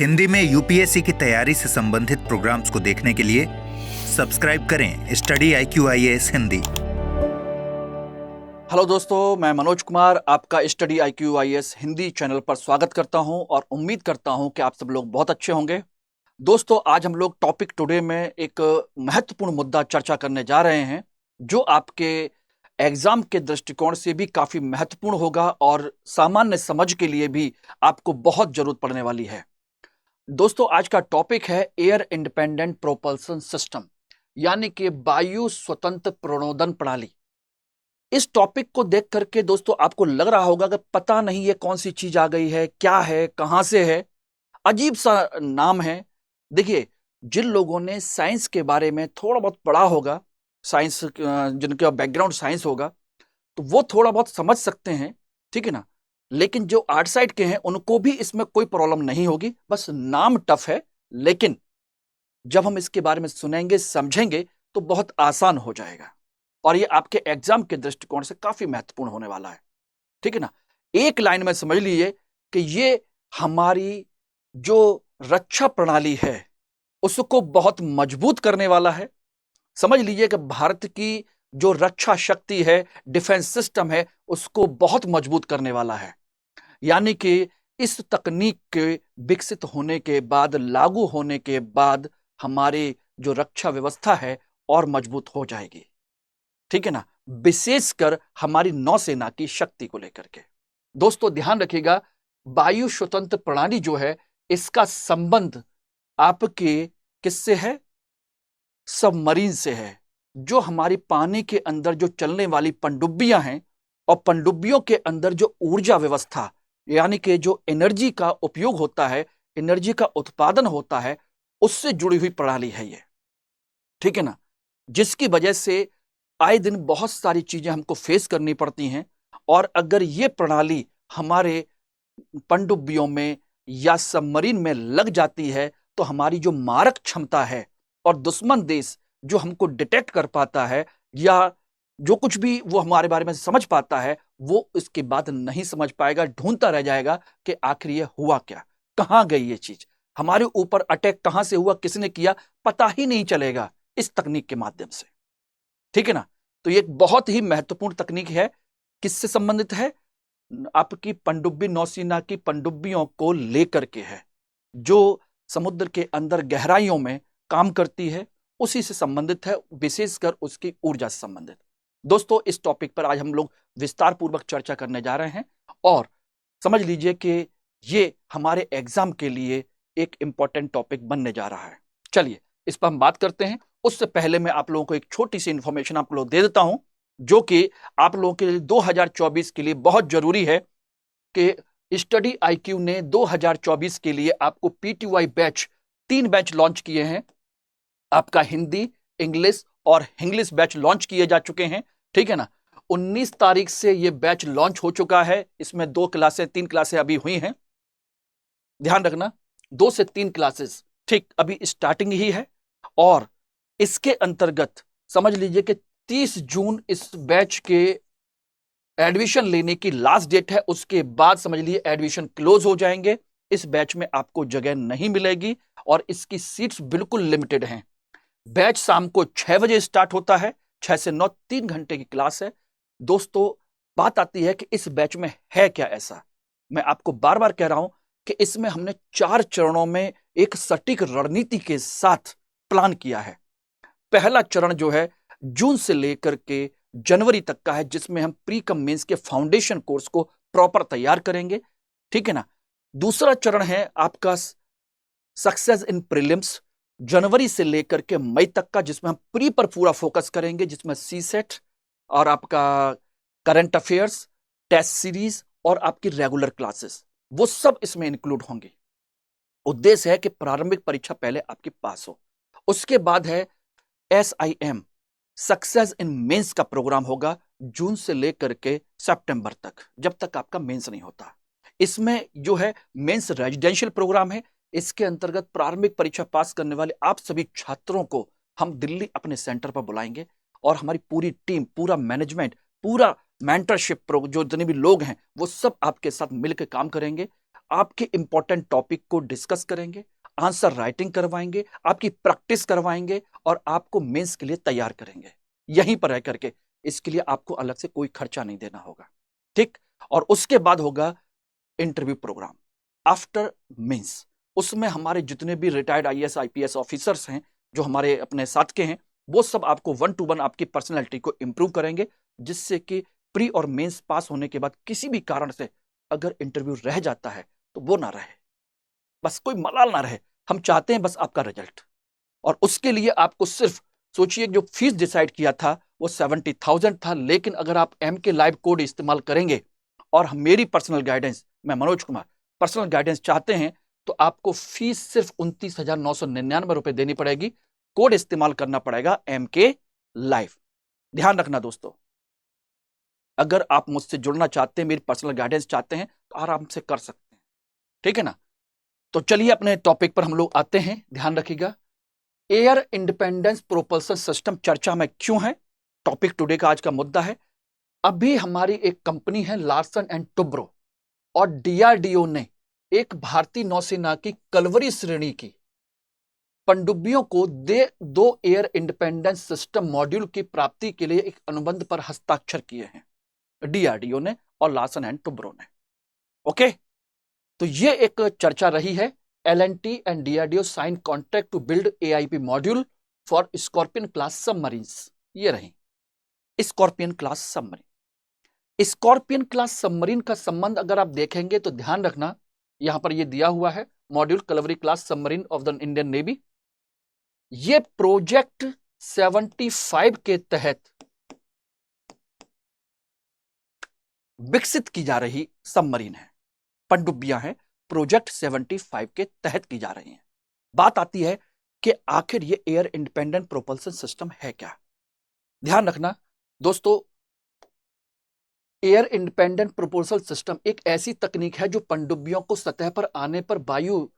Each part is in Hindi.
हिंदी में यूपीएससी की तैयारी से संबंधित प्रोग्राम्स को देखने के लिए सब्सक्राइब करें स्टडी IQIAS हिंदी। हेलो दोस्तों, मैं मनोज कुमार आपका स्टडी IQIAS हिंदी चैनल पर स्वागत करता हूं और उम्मीद करता हूं कि आप सब लोग बहुत अच्छे होंगे। दोस्तों, आज हम लोग टॉपिक टुडे में एक महत्वपूर्ण मुद्दा चर्चा करने जा रहे हैं जो आपके एग्जाम के दृष्टिकोण से भी काफी महत्वपूर्ण होगा और सामान्य समझ के लिए भी आपको बहुत जरूरत पड़ने वाली है। दोस्तों, आज का टॉपिक है एयर इंडिपेंडेंट प्रोपल्सन सिस्टम, यानी कि वायु स्वतंत्र प्रणोदन प्रणाली। इस टॉपिक को देख करके दोस्तों आपको लग रहा होगा कि पता नहीं ये कौन सी चीज आ गई है, क्या है, कहां से है, अजीब सा नाम है। देखिए, जिन लोगों ने साइंस के बारे में थोड़ा बहुत पढ़ा होगा, साइंस जिनका बैकग्राउंड साइंस होगा, तो वो थोड़ा बहुत समझ सकते हैं, ठीक है ना। लेकिन जो आर्ट साइड के हैं उनको भी इसमें कोई प्रॉब्लम नहीं होगी, बस नाम टफ है। लेकिन जब हम इसके बारे में सुनेंगे, समझेंगे, तो बहुत आसान हो जाएगा और ये आपके एग्जाम के दृष्टिकोण से काफी महत्वपूर्ण होने वाला है, ठीक है ना। एक लाइन में समझ लीजिए कि ये हमारी जो रक्षा प्रणाली है उसको बहुत मजबूत करने वाला है। समझ लीजिए कि भारत की जो रक्षा शक्ति है, डिफेंस सिस्टम है, उसको बहुत मजबूत करने वाला है। यानी कि इस तकनीक के विकसित होने के बाद, लागू होने के बाद हमारी जो रक्षा व्यवस्था है और मजबूत हो जाएगी, ठीक है ना, विशेषकर हमारी नौसेना की शक्ति को लेकर के। दोस्तों ध्यान रखिएगा, वायु स्वतंत्र प्रणाली जो है इसका संबंध आपके किससे है? सबमरीन से है। जो हमारी पानी के अंदर जो चलने वाली पनडुब्बियां हैं और पनडुब्बियों के अंदर जो ऊर्जा व्यवस्था, यानी कि जो एनर्जी का उपयोग होता है, एनर्जी का उत्पादन होता है, उससे जुड़ी हुई प्रणाली है ये, ठीक है ना। जिसकी वजह से आए दिन बहुत सारी चीजें हमको फेस करनी पड़ती हैं और अगर ये प्रणाली हमारे पनडुब्बियों में या सबमरीन में लग जाती है तो हमारी जो मारक क्षमता है और दुश्मन देश जो हमको डिटेक्ट कर पाता है या जो कुछ भी वो हमारे बारे में समझ पाता है, वो इसके बाद नहीं समझ पाएगा, ढूंढता रह जाएगा कि आखिर ये हुआ क्या, कहां गई ये चीज, हमारे ऊपर अटैक कहां से हुआ, किसने किया, पता ही नहीं चलेगा इस तकनीक के माध्यम से, ठीक है ना। तो ये एक बहुत ही महत्वपूर्ण तकनीक है। किससे संबंधित है? आपकी पनडुब्बी नौसेना की पनडुब्बियों को लेकर के है, जो समुद्र के अंदर गहराइयों में काम करती है, उसी से संबंधित है, विशेषकर उसकी ऊर्जा से संबंधित। दोस्तों, इस टॉपिक पर आज हम लोग विस्तार पूर्वक चर्चा करने जा रहे हैं और समझ लीजिए कि ये हमारे एग्जाम के लिए एक इंपॉर्टेंट टॉपिक बनने जा रहा है। चलिए इस पर हम बात करते हैं। उससे पहले मैं आप लोगों को एक छोटी सी इंफॉर्मेशन आप लोग दे देता हूं जो कि आप लोगों के लिए 2024 के लिए बहुत जरूरी है कि स्टडी IQ ने 2024 के लिए आपको PTY बैच 3 बैच लॉन्च किए हैं। आपका हिंदी, इंग्लिश और इंग्लिश बैच लॉन्च किए जा चुके हैं, ठीक है ना। 19 तारीख से ये बैच लॉन्च हो चुका है। इसमें 3 क्लासें अभी हुई हैं, ध्यान रखना, 2 से 3 क्लासेस, ठीक, अभी स्टार्टिंग ही है। और इसके अंतर्गत समझ लीजिए कि 30 जून इस बैच के एडमिशन लेने की लास्ट डेट है। उसके बाद समझ लीजिए एडमिशन क्लोज हो जाएंगे। इस बैच में आपको जगह नहीं मिलेगी और इसकी सीट्स बिल्कुल लिमिटेड हैं। बैच शाम को 6 बजे स्टार्ट होता है, 6 से 9, 3 घंटे की क्लास है। दोस्तों, बात आती है कि इस बैच में है क्या ऐसा। मैं आपको बार बार कह रहा हूं कि इसमें हमने 4 चरणों में एक सटीक रणनीति के साथ प्लान किया है। पहला चरण जो है जून से लेकर के जनवरी तक का है, जिसमें हम प्री कम मेंस के फाउंडेशन कोर्स को प्रॉपर तैयार करेंगे, ठीक है ना। दूसरा चरण है आपका सक्सेस इन प्रीलिम्स, जनवरी से लेकर के मई तक का, जिसमें हम प्री पर पूरा फोकस करेंगे, जिसमें सीसेट और आपका करंट अफेयर्स, टेस्ट सीरीज और आपकी रेगुलर क्लासेस, वो सब इसमें इंक्लूड होंगी। उद्देश्य है कि प्रारंभिक परीक्षा पहले आपकी पास हो। उसके बाद है SIM, सक्सेस इन मेंस का प्रोग्राम होगा जून से लेकर के सितंबर तक, जब तक आपका मेंस नहीं होता। इसमें जो है मेंस रेजिडेंशियल प्रोग्राम है। इसके अंतर्गत प्रारंभिक परीक्षा पास करने वाले आप सभी छात्रों को हम दिल्ली अपने सेंटर पर बुलाएंगे और हमारी पूरी टीम, पूरा मैनेजमेंट, पूरा मेंटरशिप जो जितने भी लोग हैं वो सब आपके साथ मिलकर काम करेंगे आपके इंपॉर्टेंट टॉपिक को डिस्कस करेंगे, आंसर राइटिंग करवाएंगे, आपकी प्रैक्टिस करवाएंगे और आपको मेंस के लिए तैयार करेंगे यहीं पर रह करके। इसके लिए आपको अलग से कोई खर्चा नहीं देना होगा, ठीक। और उसके बाद होगा इंटरव्यू प्रोग्राम आफ्टर मेंस। उसमें हमारे जितने भी रिटायर्ड आईएएस आईपीएस ऑफिसर्स हैं जो हमारे अपने साथ के हैं, वो सब आपको 1-to-1 आपकी पर्सनैलिटी को इंप्रूव करेंगे, जिससे कि प्री और मेंस पास होने के बाद किसी भी कारण से अगर इंटरव्यू रह जाता है तो वो ना रहे, बस कोई मलाल ना रहे। हम चाहते हैं बस आपका रिजल्ट। और उसके लिए आपको सिर्फ सोचिए, जो फीस डिसाइड किया था वो 70,000 था, लेकिन अगर आप एम के लाइव कोड इस्तेमाल करेंगे और मेरी पर्सनल गाइडेंस, मैं मनोज कुमार पर्सनल गाइडेंस चाहते हैं, तो आपको फीस सिर्फ 29,999 रुपए देनी पड़ेगी। कोड इस्तेमाल करना पड़ेगा एम के लाइव। ध्यान रखना दोस्तों, अगर आप मुझसे जुड़ना चाहते हैं, मेरी पर्सनल गाइडेंस चाहते हैं, तो आराम से कर सकते हैं, ठीक है ना। तो चलिए अपने टॉपिक पर हम लोग आते हैं। ध्यान रखिएगा, एयर इंडिपेंडेंस प्रोपल्सन सिस्टम चर्चा में क्यों है, टॉपिक टुडे का आज का मुद्दा है। अभी हमारी एक कंपनी है लार्सन एंड टुब्रो, और डीआरडीओ ने एक भारतीय नौसेना की कलवरी श्रेणी की पनडुब्बियों को दो एयर इंडिपेंडेंस सिस्टम मॉड्यूल की प्राप्ति के लिए एक अनुबंध पर हस्ताक्षर किए हैं, डीआरडीओ ने और लार्सन एंड टुब्रो ने। ओके, तो ये एक चर्चा रही है। L&T and DRDO signed contract to build AIP module for Scorpion class submarines। ये रही scorpion class submarine. Scorpion class submarine का संबंध अगर आप देखेंगे तो ध्यान रखना, यहां पर ये दिया हुआ है module Kalvari class submarine of the Indian Navy. ये प्रोजेक्ट 75 के तहत विकसित की जा रही सबमरीन है, पनडुब्बियां हैं, प्रोजेक्ट 75 के तहत की जा रही हैं। बात आती है कि आखिर ये एयर इंडिपेंडेंट प्रोपल्सन सिस्टम है क्या। ध्यान रखना दोस्तों, एयर इंडिपेंडेंट प्रोपल्सन सिस्टम एक ऐसी तकनीक है जो पनडुब्बियों को सतह पर आने पर वायु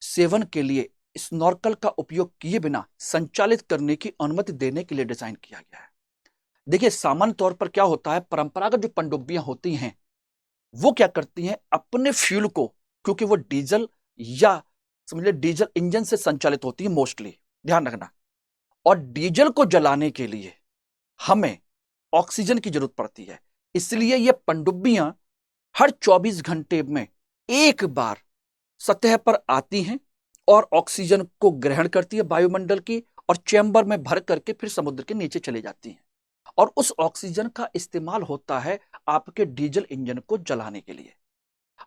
सेवन के लिए स्नॉर्कल का उपयोग किए बिना संचालित करने की अनुमति देने के लिए डिजाइन किया गया है। देखिए, सामान्य तौर पर क्या होता है, परंपरागत जो पनडुब्बियां होती हैं वो क्या करती हैं, अपने फ्यूल को, क्योंकि वो डीजल या समझ लीजिए डीजल इंजन से संचालित होती है मोस्टली, ध्यान रखना, और डीजल को जलाने के लिए हमें ऑक्सीजन की जरूरत पड़ती है। इसलिए ये पनडुब्बियां हर 24 घंटे में एक बार सतह पर आती हैं और ऑक्सीजन को ग्रहण करती है वायुमंडल की, और चैम्बर में भर करके फिर समुद्र के नीचे चली जाती हैं, और उस ऑक्सीजन का इस्तेमाल होता है आपके डीजल इंजन को जलाने के लिए।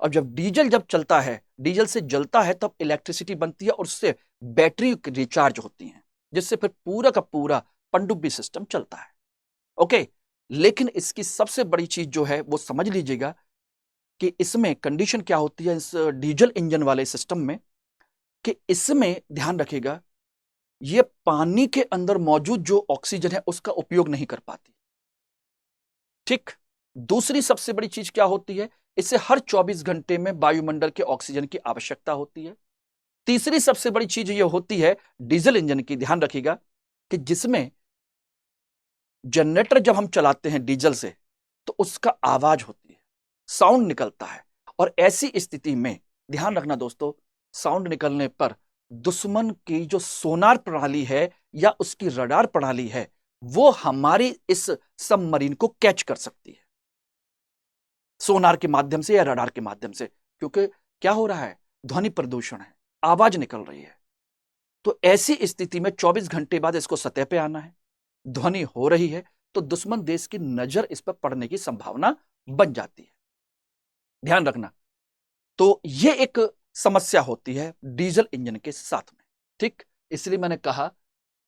और जब डीजल चलता है, डीजल से जलता है, तब इलेक्ट्रिसिटी बनती है और उससे बैटरी रिचार्ज होती है, जिससे फिर पूरा का पूरा पनडुब्बी सिस्टम चलता है। ओके, लेकिन इसकी सबसे बड़ी चीज जो है वो समझ लीजिएगा कि इसमें कंडीशन क्या होती है इस डीजल इंजन वाले सिस्टम में, कि इसमें ध्यान रखिएगा ये पानी के अंदर मौजूद जो ऑक्सीजन है उसका उपयोग नहीं कर पाती, ठीक। दूसरी सबसे बड़ी चीज क्या होती है, इसे हर 24 घंटे में वायुमंडल के ऑक्सीजन की आवश्यकता होती है। तीसरी सबसे बड़ी चीज ये होती है डीजल इंजन की, ध्यान रखिएगा, कि जिसमें जनरेटर जब हम चलाते हैं डीजल से तो उसका आवाज होती है, साउंड निकलता है, और ऐसी स्थिति में ध्यान रखना दोस्तों, साउंड निकलने पर दुश्मन की जो सोनार प्रणाली है या उसकी रडार प्रणाली है वो हमारी इस सबमरीन को कैच कर सकती है, सोनार के माध्यम से या रडार के माध्यम से, क्योंकि क्या हो रहा है, ध्वनि प्रदूषण है, आवाज निकल रही है। तो ऐसी स्थिति में 24 घंटे बाद इसको सतह पे आना है, ध्वनि हो रही है, तो दुश्मन देश की नजर इस पर पड़ने की संभावना बन जाती है, ध्यान रखना। तो यह एक समस्या होती है डीजल इंजन के साथ में, ठीक। इसलिए मैंने कहा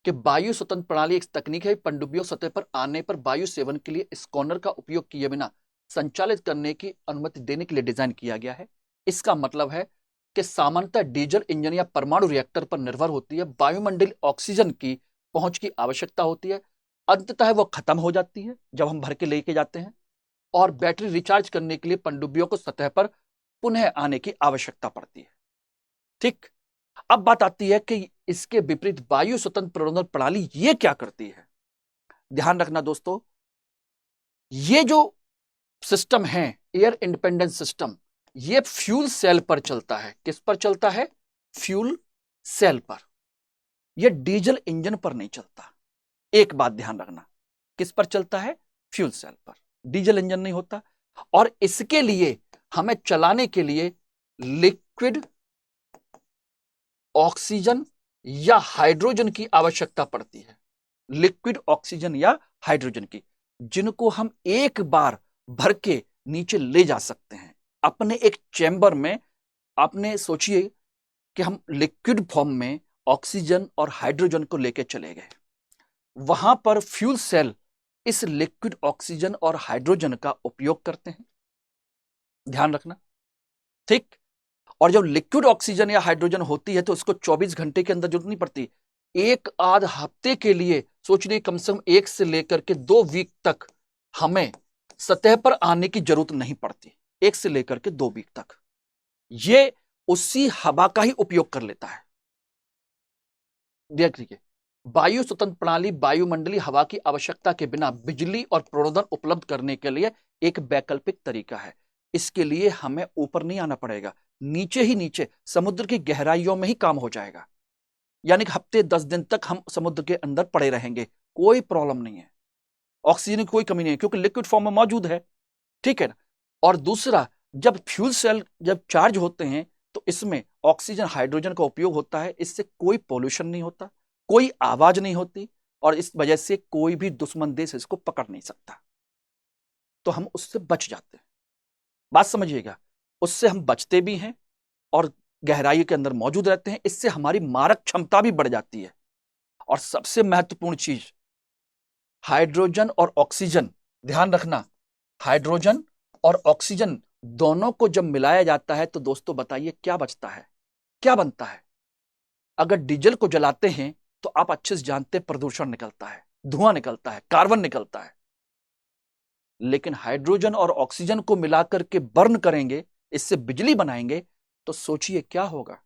कि वायु स्वतंत्र प्रणाली एक तकनीक है, पनडुब्बियों सतह पर आने पर वायु सेवन के लिए स्कॉनर का उपयोग किए बिना संचालित करने की अनुमति देने के लिए डिजाइन किया गया है। इसका मतलब है कि सामान्यतः डीजल इंजन या परमाणु रिएक्टर पर निर्भर होती है, वायुमंडलीय ऑक्सीजन की पहुंच की आवश्यकता होती है, अंततः वो खत्म हो जाती है जब हम भर के लेके जाते हैं, और बैटरी रिचार्ज करने के लिए पनडुब्बियों को सतह पर पुनः आने की आवश्यकता पड़ती है, ठीक। अब बात आती है कि इसके विपरीत वायु स्वतंत्र प्रणोदन प्रणाली ये क्या करती है। ध्यान रखना दोस्तों, ये जो सिस्टम है एयर इंडिपेंडेंस सिस्टम, ये फ्यूल सेल पर चलता है। किस पर चलता है? फ्यूल सेल पर। यह डीजल इंजन पर नहीं चलता। एक बात ध्यान रखना, किस पर चलता है? फ्यूल सेल पर। डीजल इंजन नहीं होता। और इसके लिए हमें चलाने के लिए लिक्विड ऑक्सीजन या हाइड्रोजन की आवश्यकता पड़ती है। लिक्विड ऑक्सीजन या हाइड्रोजन की, जिनको हम एक बार भर के नीचे ले जा सकते हैं अपने एक चैम्बर में। आपने सोचिए कि हम लिक्विड फॉर्म में ऑक्सीजन और हाइड्रोजन को लेकर चले गए, वहां पर फ्यूल सेल इस लिक्विड ऑक्सीजन और हाइड्रोजन का उपयोग करते हैं। ध्यान रखना, ठीक। और जब लिक्विड ऑक्सीजन या हाइड्रोजन होती है तो उसको 24 घंटे के अंदर जरूरत नहीं पड़ती। एक आध हफ्ते के लिए सोच लीजिए, कम से कम 1 से लेकर के 2 वीक तक हमें सतह पर आने की जरूरत नहीं पड़ती। 1 से लेकर के 2 वीक तक ये उसी हवा का ही उपयोग कर लेता है। देख लीजिए, वायु स्वतंत्र प्रणाली वायुमंडलीय हवा की आवश्यकता के बिना बिजली और प्रणोदन उपलब्ध करने के लिए एक वैकल्पिक तरीका है। इसके लिए हमें ऊपर नहीं आना पड़ेगा, नीचे ही नीचे समुद्र की गहराइयों में ही काम हो जाएगा। यानी कि हफ्ते 10 दिन तक हम समुद्र के अंदर पड़े रहेंगे, कोई प्रॉब्लम नहीं है। ऑक्सीजन की कोई कमी नहीं है क्योंकि लिक्विड फॉर्म में मौजूद है, ठीक है ना। और दूसरा, जब फ्यूल सेल जब चार्ज होते हैं तो इसमें ऑक्सीजन हाइड्रोजन का उपयोग होता है। इससे कोई पोल्यूशन नहीं होता, कोई आवाज नहीं होती, और इस वजह से कोई भी दुश्मन देश इसको पकड़ नहीं सकता। तो हम उससे बच जाते हैं। बात समझिएगा, उससे हम बचते भी हैं और गहराई के अंदर मौजूद रहते हैं। इससे हमारी मारक क्षमता भी बढ़ जाती है। और सबसे महत्वपूर्ण चीज, हाइड्रोजन और ऑक्सीजन, ध्यान रखना, हाइड्रोजन और ऑक्सीजन दोनों को जब मिलाया जाता है तो दोस्तों बताइए क्या बचता है, क्या बनता है? अगर डीजल को जलाते हैं तो आप अच्छे से जानते हैं प्रदूषण निकलता है, धुआं निकलता है, कार्बन निकलता है। लेकिन हाइड्रोजन और ऑक्सीजन को मिलाकर के बर्न करेंगे, इससे बिजली बनाएंगे, तो सोचिए क्या होगा?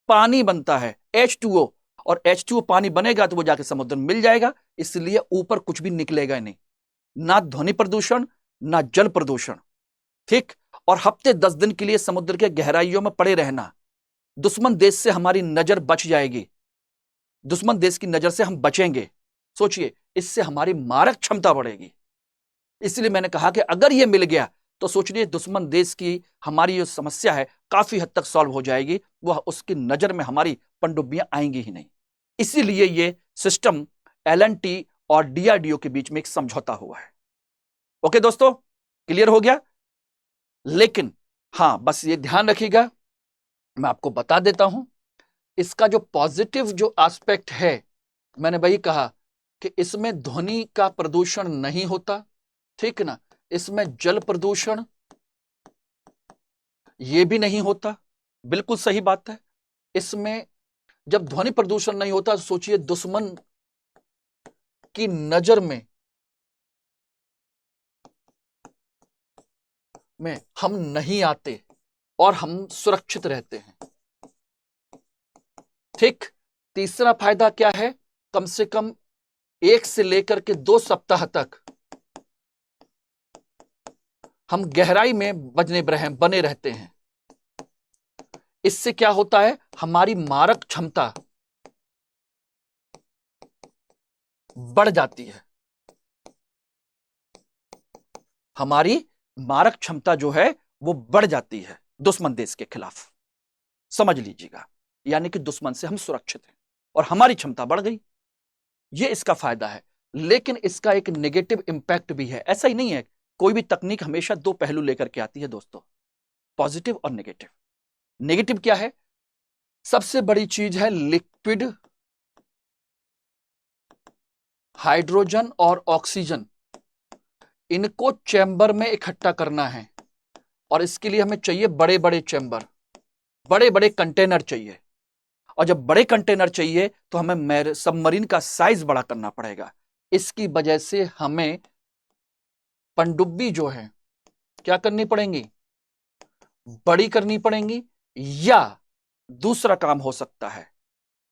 पानी बनता है, H2O, और H2O पानी बनेगा तो वो जाके समुद्र में मिल जाएगा। इसलिए ऊपर कुछ भी निकलेगा नहीं, ना ध्वनि प्रदूषण ना जल प्रदूषण, ठीक। और हफ्ते 10 दिन के लिए समुद्र के गहराइयों में पड़े रहना, दुश्मन देश से हमारी नजर बच जाएगी, दुश्मन देश की नजर से हम बचेंगे। सोचिए, इससे हमारी मारक क्षमता बढ़ेगी। इसलिए मैंने कहा कि अगर ये मिल गया तो सोचिए दुश्मन देश की हमारी जो समस्या है काफी हद तक सॉल्व हो जाएगी। वह उसकी नजर में हमारी पनडुब्बियां आएंगी ही नहीं। इसीलिए ये सिस्टम L&T और DRDO के बीच में एक समझौता हुआ है। ओके दोस्तों, क्लियर हो गया? लेकिन हां, बस ये ध्यान रखिएगा, मैं आपको बता देता हूं, इसका जो पॉजिटिव जो एस्पेक्ट है, मैंने वही कहा कि इसमें ध्वनि का प्रदूषण नहीं होता, ठीक ना। इसमें जल प्रदूषण ये भी नहीं होता, बिल्कुल सही बात है। इसमें जब ध्वनि प्रदूषण नहीं होता तो सोचिए दुश्मन की नजर में हम नहीं आते और हम सुरक्षित रहते हैं, ठीक। तीसरा फायदा क्या है? कम से कम 1 से लेकर के 2 सप्ताह तक हम गहराई में बने रहते हैं। इससे क्या होता है? हमारी मारक क्षमता बढ़ जाती है। हमारी मारक क्षमता जो है वो बढ़ जाती है दुश्मन देश के खिलाफ, समझ लीजिएगा। यानी कि दुश्मन से हम सुरक्षित हैं और हमारी क्षमता बढ़ गई। ये इसका फायदा है। लेकिन इसका एक नेगेटिव इंपैक्ट भी है। ऐसा ही नहीं है, कोई भी तकनीक हमेशा 2 पहलू लेकर के आती है दोस्तों, पॉजिटिव और नेगेटिव। नेगेटिव क्या है? सबसे बड़ी चीज है लिक्विड हाइड्रोजन और ऑक्सीजन, इनको चैम्बर में इकट्ठा करना है। और इसके लिए हमें चाहिए बड़े बड़े चैम्बर, बड़े बड़े कंटेनर चाहिए। और जब बड़े कंटेनर चाहिए तो हमें सबमरीन का साइज बड़ा करना पड़ेगा। इसकी वजह से हमें पनडुब्बी जो है क्या करनी पड़ेंगी? बड़ी करनी पड़ेंगी। या दूसरा काम हो सकता है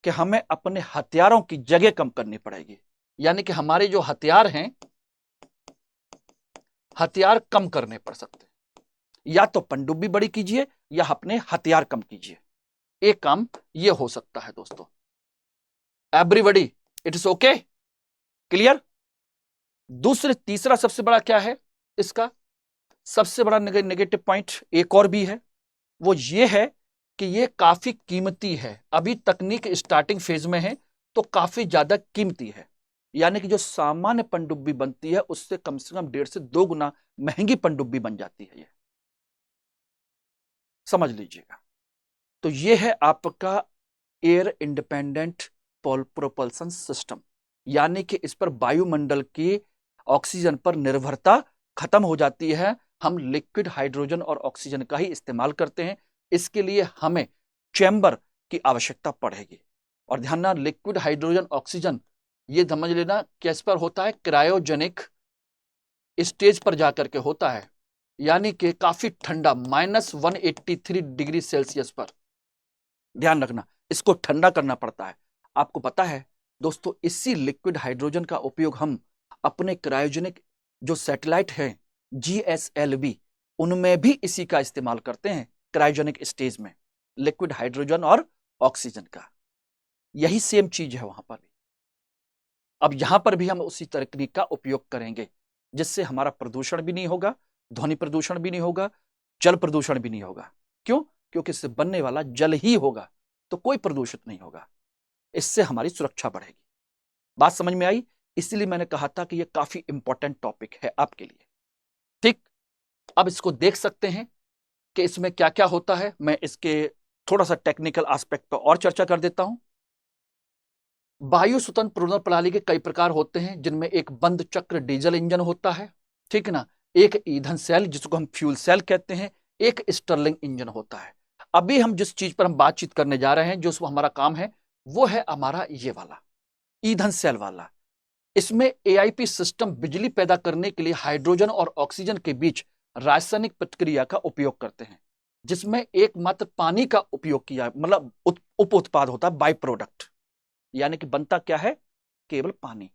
कि हमें अपने हथियारों की जगह कम करनी पड़ेगी। यानी कि हमारे जो हथियार हैं, हथियार कम करने पड़ सकते हैं। या तो पनडुब्बी बड़ी कीजिए या अपने हथियार कम कीजिए। एक काम ये हो सकता है दोस्तों। Everybody it is okay, clear. तीसरा सबसे बड़ा क्या है इसका, सबसे बड़ा नेगेटिव पॉइंट एक और भी है, वो ये है कि ये काफी कीमती है। अभी तकनीक स्टार्टिंग फेज में है तो काफी ज्यादा कीमती है, यानी कि जो सामान्य पनडुब्बी बनती है उससे कम से कम 1.5 से 2 गुना महंगी पनडुब्बी बन जाती है, ये समझ लीजिएगा। तो ये है आपका एयर इंडिपेंडेंट प्रोपल्सन सिस्टम, यानी कि इस पर वायुमंडल की ऑक्सीजन पर निर्भरता खत्म हो जाती है। हम लिक्विड हाइड्रोजन और ऑक्सीजन का ही इस्तेमाल करते हैं। इसके लिए हमें चैम्बर की आवश्यकता पड़ेगी। और ध्यान ना, लिक्विड हाइड्रोजन ऑक्सीजन ये समझ लेना किस पर होता है, क्रायोजेनिक स्टेज पर जाकर के होता है, यानी कि काफी ठंडा -183 डिग्री सेल्सियस पर। ध्यान रखना, इसको ठंडा करना पड़ता है। आपको पता है दोस्तों, इसी लिक्विड हाइड्रोजन का उपयोग हम अपने क्रायोजेनिक जो सैटेलाइट है GSLV, उनमें भी इसी का इस्तेमाल करते हैं। क्रायोजेनिक स्टेज में लिक्विड हाइड्रोजन और ऑक्सीजन का यही सेम चीज है वहां पर भी। अब यहां पर भी हम उसी तकनीक का उपयोग करेंगे, जिससे हमारा प्रदूषण भी नहीं होगा, ध्वनि प्रदूषण भी नहीं होगा, जल प्रदूषण भी नहीं होगा। क्यों? क्योंकि इससे बनने वाला जल ही होगा, तो कोई प्रदूषित नहीं होगा। इससे हमारी सुरक्षा बढ़ेगी। बात समझ में आई? इसलिए मैंने कहा था कि यह काफी इंपॉर्टेंट टॉपिक है आपके लिए। ठीक, अब इसको देख सकते हैं कि इसमें क्या क्या होता है। मैं इसके थोड़ा सा टेक्निकल एस्पेक्ट पर और चर्चा कर देता हूं। वायु स्वतंत्र प्रणोदन प्रणाली के कई प्रकार होते हैं, जिनमें एक बंद चक्र डीजल इंजन होता है, ठीक ना, एक ईंधन सेल जिसको हम फ्यूल सेल कहते हैं, एक स्टर्लिंग इंजन होता है। अभी हम जिस चीज पर हम बातचीत करने जा रहे हैं, जो हमारा काम है, वो है हमारा ये वाला ईंधन सेल वाला। इसमें AIP सिस्टम बिजली पैदा करने के लिए हाइड्रोजन और ऑक्सीजन के बीच रासायनिक प्रतिक्रिया का उपयोग करते हैं, जिसमें एकमात्र पानी का उपयोग किया, मतलब उप उत्पाद होता है, बाई प्रोडक्ट, यानी कि बनता क्या है, केवल पानी।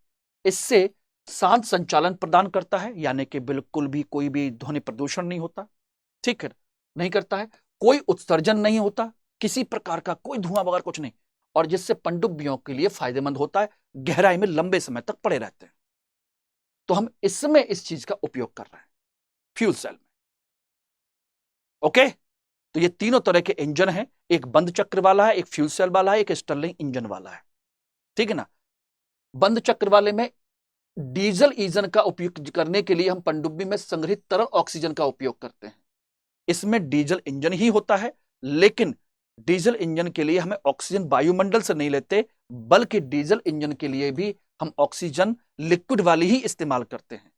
इससे शांत संचालन प्रदान करता है, यानी कि बिल्कुल भी कोई भी ध्वनि प्रदूषण नहीं होता, ठीक है, नहीं करता है, कोई उत्सर्जन नहीं होता, किसी प्रकार का कोई धुआं वगैरह कुछ नहीं, और जिससे पनडुब्बियों के लिए फायदेमंद होता है, गहराई में लंबे समय तक पड़े रहते हैं। तो हम इसमें इस चीज का उपयोग कर रहे हैं फ्यूल सेल में। ओके, तो ये तीनों तरह के इंजन हैं, एक बंद चक्र वाला है, एक फ्यूल सेल वाला है, एक स्टर्लिंग इंजन वाला है, ठीक है ना। बंद चक्र वाले में डीजल ईंधन का उपयोग करने के लिए हम पनडुब्बी में संग्रहित तरल ऑक्सीजन का उपयोग करते हैं। इसमें डीजल इंजन ही होता है, लेकिन डीजल इंजन के लिए हमें ऑक्सीजन वायुमंडल से नहीं लेते, बल्कि डीजल इंजन के लिए भी हम ऑक्सीजन लिक्विड वाली ही इस्तेमाल करते हैं।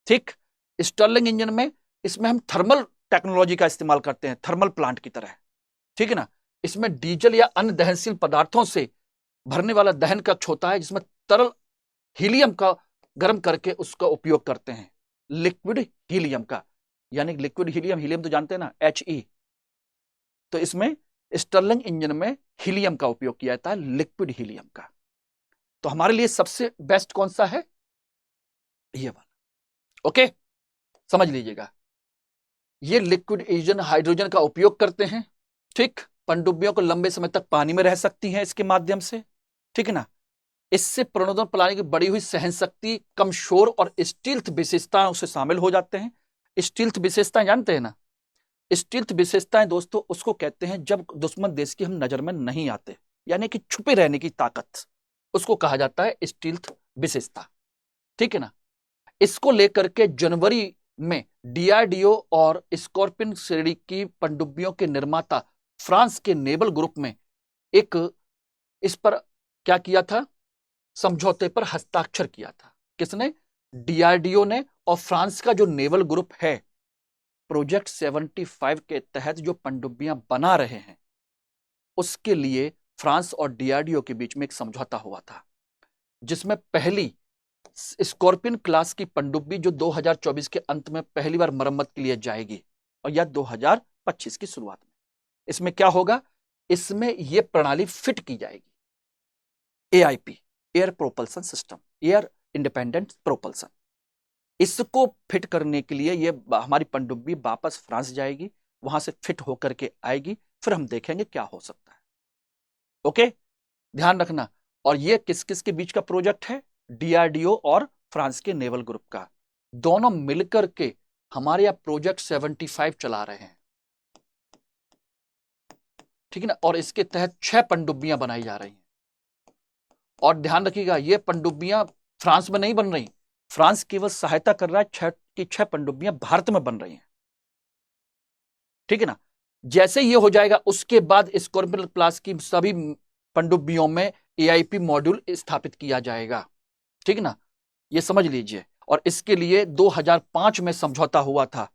ठीक, स्टर्लिंग इंजन में इसमें हम थर्मल टेक्नोलॉजी का इस्तेमाल करते हैं, थर्मल प्लांट की तरह, ठीक है ना। इसमें डीजल या अन्य दहनशील पदार्थों से भरने वाला दहन कक्ष होता है, जिसमें तरल हीलियम का गर्म करके उसका उपयोग करते हैं, लिक्विड हीलियम का, यानी लिक्विड हीलियम, हीलियम तो जानते हैं ना, He। तो इसमें स्टर्लिंग इंजन में हीलियम का उपयोग किया जाता है, लिक्विड हीलियम का। तो हमारे लिए सबसे बेस्ट कौन सा है, ये वाला। ओके, समझ लीजिएगा, ये लिक्विड इंजन हाइड्रोजन का उपयोग करते हैं, ठीक, पनडुब्बियों को लंबे समय तक पानी में रह सकती हैं इसके माध्यम से, ठीक है ना। इससे प्रणोदन प्रणाली की बढ़ी हुई सहन शक्ति, कम शोर और स्टील्थ विशेषताएं उसे शामिल हो जाते हैं। स्टील्थ विशेषताएं जानते हैं ना, स्टील्थ विशेषताएं दोस्तों उसको कहते हैं जब दुश्मन देश की हम नजर में नहीं आते, यानी कि छुपे रहने की ताकत, उसको कहा जाता है स्टील्थ विशेषता, ठीक है ना। इसको लेकर के जनवरी में DRDO और स्कॉर्पियन श्रेणी की पनडुब्बियों के निर्माता फ्रांस के नेवल ग्रुप में एक इस पर क्या किया था, समझौते पर हस्ताक्षर किया था। किसने? DRDO ने। और फ्रांस का जो नेवल ग्रुप है, प्रोजेक्ट 75 के तहत जो पनडुब्बियां बना रहे हैं, उसके लिए फ्रांस और DRDO के बीच में एक समझौता हुआ था, जिसमें पहली स्कॉर्पियन क्लास की पनडुब्बी जो 2024 के अंत में पहली बार मरम्मत के लिए जाएगी, और या 2025 की शुरुआत में। इसमें क्या होगा, इसमें यह प्रणाली फिट की जाएगी, AIP, air propulsion system, air independent propulsion. इसको फिट करने के लिए ये हमारी पनडुब्बी वापस फ्रांस जाएगी, वहां से फिट होकर के आएगी, फिर हम देखेंगे क्या हो सकता है। ओके, ध्यान रखना। और ये किस किस के बीच का प्रोजेक्ट है? डीआरडीओ और फ्रांस के नेवल ग्रुप का, दोनों मिलकर के हमारे यहां प्रोजेक्ट 75 चला रहे हैं, ठीक है ना। और इसके तहत 6 पनडुब्बियां बनाई जा रही हैं। और ध्यान रखिएगा, ये पनडुब्बियां फ्रांस में नहीं बन रही, फ्रांस केवल सहायता कर रहा है, 6 की 6 पनडुब्बियां भारत में बन रही हैं, ठीक है ना। जैसे ये हो जाएगा, उसके बाद स्कॉर्पियन क्लास की सभी पनडुब्बियों में एआईपी मॉड्यूल स्थापित किया जाएगा, ठीक है ना, ये समझ लीजिए। और इसके लिए 2005 में समझौता हुआ था।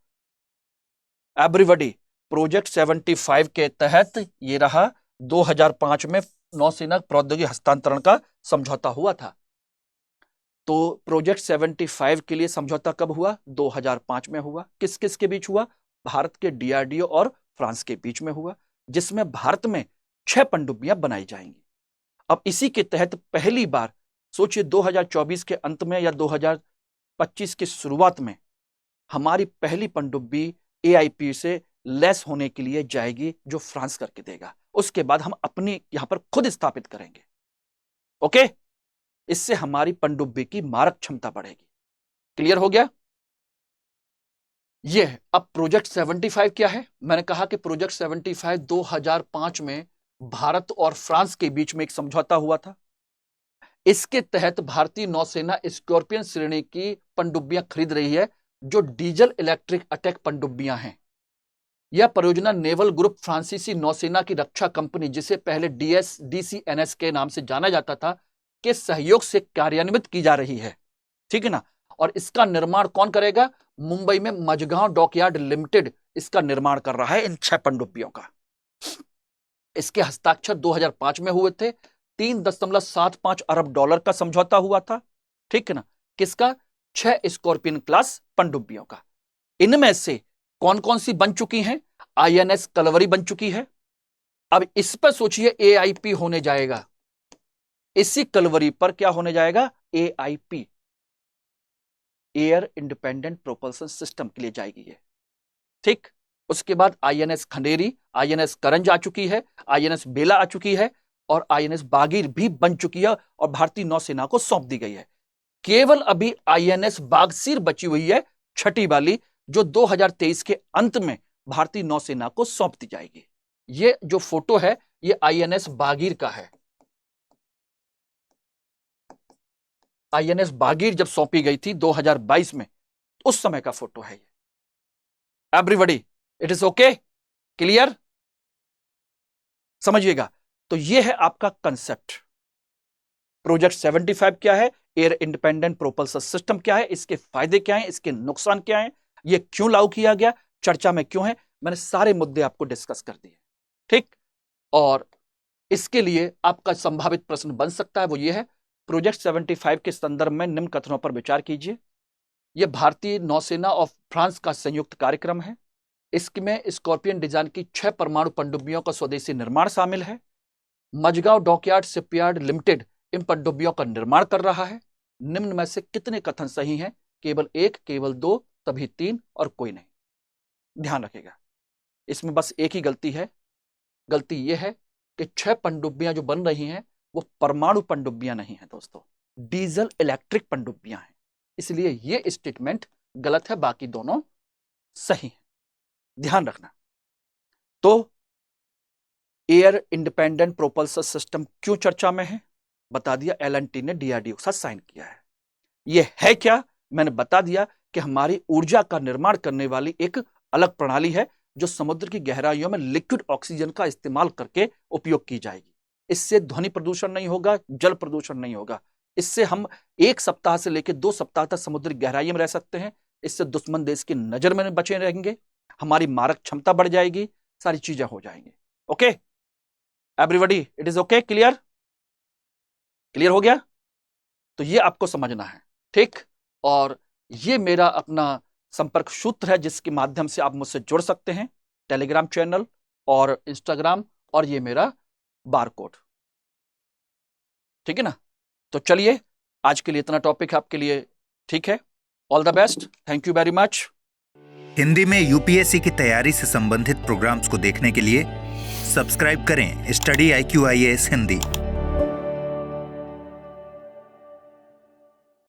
एवरीबॉडी, प्रोजेक्ट 75 के तहत ये रहा, 2005 में नौसेना प्रौद्योगिकी हस्तांतरण का समझौता हुआ था। तो प्रोजेक्ट 75 के लिए समझौता कब हुआ? 2005 में हुआ। किस किस के बीच हुआ? भारत के डीआरडीओ और फ्रांस के बीच में हुआ, जिसमें भारत में 6 पनडुब्बियां बनाई जाएंगी। अब इसी के तहत पहली बार, सोचिए 2024 के अंत में या 2025 की शुरुआत में हमारी पहली पनडुब्बी एआईपी से लेस होने के लिए जाएगी, जो फ्रांस करके देगा। उसके बाद हम अपनी यहां पर खुद स्थापित करेंगे। ओके, इससे हमारी पनडुब्बी की मारक क्षमता बढ़ेगी। क्लियर हो गया? ये अब प्रोजेक्ट 75 क्या है? मैंने कहा कि प्रोजेक्ट 75 2005 में भारत और फ्रांस के बीच में एक समझौता हुआ था। इसके तहत भारतीय नौसेना स्कॉर्पियन श्रेणी की पनडुब्बियां खरीद रही है, जो डीजल इलेक्ट्रिक अटैक पनडुब्बियां हैं। यह परियोजना नेवल ग्रुप फ्रांसीसी नौसेना की रक्षा कंपनी, जिसे पहले डीसीएनएस के नाम से जाना जाता था, के सहयोग से कार्यान्वित की जा रही है, ठीक है ना। और इसका निर्माण कौन करेगा? मुंबई में मझगांव डॉकयार्ड लिमिटेड इसका निर्माण कर रहा है, इन 6 पनडुब्बियों का। इसके हस्ताक्षर 2005 में हुए थे। 3.75 अरब डॉलर का समझौता हुआ था, ठीक है ना। किसका? 6 स्कॉर्पियन क्लास पनडुब्बियों का। इनमें से कौन कौन सी बन चुकी हैं? आईएनएस कलवरी बन चुकी है। अब इस पर सोचिए, एआईपी होने जाएगा। इसी कलवरी पर क्या होने जाएगा? AIP, air independent propulsion system के लिए जाएगी ये, ठीक। उसके बाद आईएनएस खंडेरी, आईएनएस करंज आ चुकी है, आईएनएस बेला आ चुकी है, और आईएनएस बागीर भी बन चुकी है और भारतीय नौसेना को सौंप दी गई है। केवल अभी आईएनएस बागसीर बची हुई है, छठी वाली, जो 2023 के अंत में भारतीय नौसेना को सौंप दी जाएगी। ये जो फोटो है, ये आईएनएस बागीर का है। आईएनएस बागीर जब सौंपी गई थी 2022 में, उस समय का फोटो है ये। Everybody, it is okay? Clear? समझिएगा। तो ये है आपका कंसेप्ट। प्रोजेक्ट 75 क्या है, एयर इंडिपेंडेंट प्रोपल्सन सिस्टम क्या है, इसके फायदे क्या हैं, इसके नुकसान क्या हैं, ये क्यों लागू किया गया, चर्चा में क्यों है, मैंने सारे मुद्दे आपको डिस्कस कर दिए, ठीक। और इसके लिए आपका संभावित प्रश्न बन सकता है, वो ये है, प्रोजेक्ट 75 के संदर्भ में निम्न कथनों पर विचार कीजिए। यह भारतीय नौसेना और फ्रांस का संयुक्त कार्यक्रम है। इसमें स्कॉर्पियन डिजाइन की 6 परमाणु पनडुब्बियों का स्वदेशी निर्माण शामिल है। मझगांव डॉकयार्ड शिपयार्ड लिमिटेड इन पनडुब्बियों का निर्माण कर रहा है। निम्न में से कितने कथन सही हैं? केवल 1, केवल 2, सभी 3 और कोई नहीं। ध्यान रखिएगा, इसमें बस एक ही गलती है। गलती यह है कि 6 पनडुब्बियां जो बन रही हैं वो परमाणु पनडुब्बियां नहीं है दोस्तों, डीजल इलेक्ट्रिक पनडुब्बियां हैं। इसलिए यह स्टेटमेंट गलत है, बाकी दोनों सही हैं, ध्यान रखना। तो एयर इंडिपेंडेंट प्रोपल्सन सिस्टम क्यों चर्चा में है? बता दिया, एलएनटी ने डीआरडीओ के साथ साइन किया है। यह है क्या? मैंने बता दिया कि हमारी ऊर्जा का निर्माण करने वाली एक अलग प्रणाली है, जो समुद्र की गहराइयों में लिक्विड ऑक्सीजन का इस्तेमाल करके उपयोग की जाएगी। इससे ध्वनि प्रदूषण नहीं होगा, जल प्रदूषण नहीं होगा। इससे हम 1 सप्ताह से लेकर 2 सप्ताह तक समुद्री गहराई में रह सकते हैं। इससे दुश्मन देश की नजर में बचे रहेंगे, हमारी मारक क्षमता बढ़ जाएगी, सारी चीजें हो जाएंगी। Okay everybody, it is okay? Clear? Clear हो गया? तो ये आपको समझना है, ठीक। और ये मेरा अपना संपर्क सूत्र है, जिसके माध्यम से आप मुझसे जुड़ सकते हैं, टेलीग्राम चैनल और इंस्टाग्राम, और ये मेरा बारकोड, ठीक है ना। तो चलिए, आज के लिए इतना टॉपिक आपके लिए ठीक है। All the best, thank you very much. Hindi में यूपीएससी की तैयारी से संबंधित प्रोग्राम्स को देखने के लिए सब्सक्राइब करें स्टडी IQ IAS हिंदी।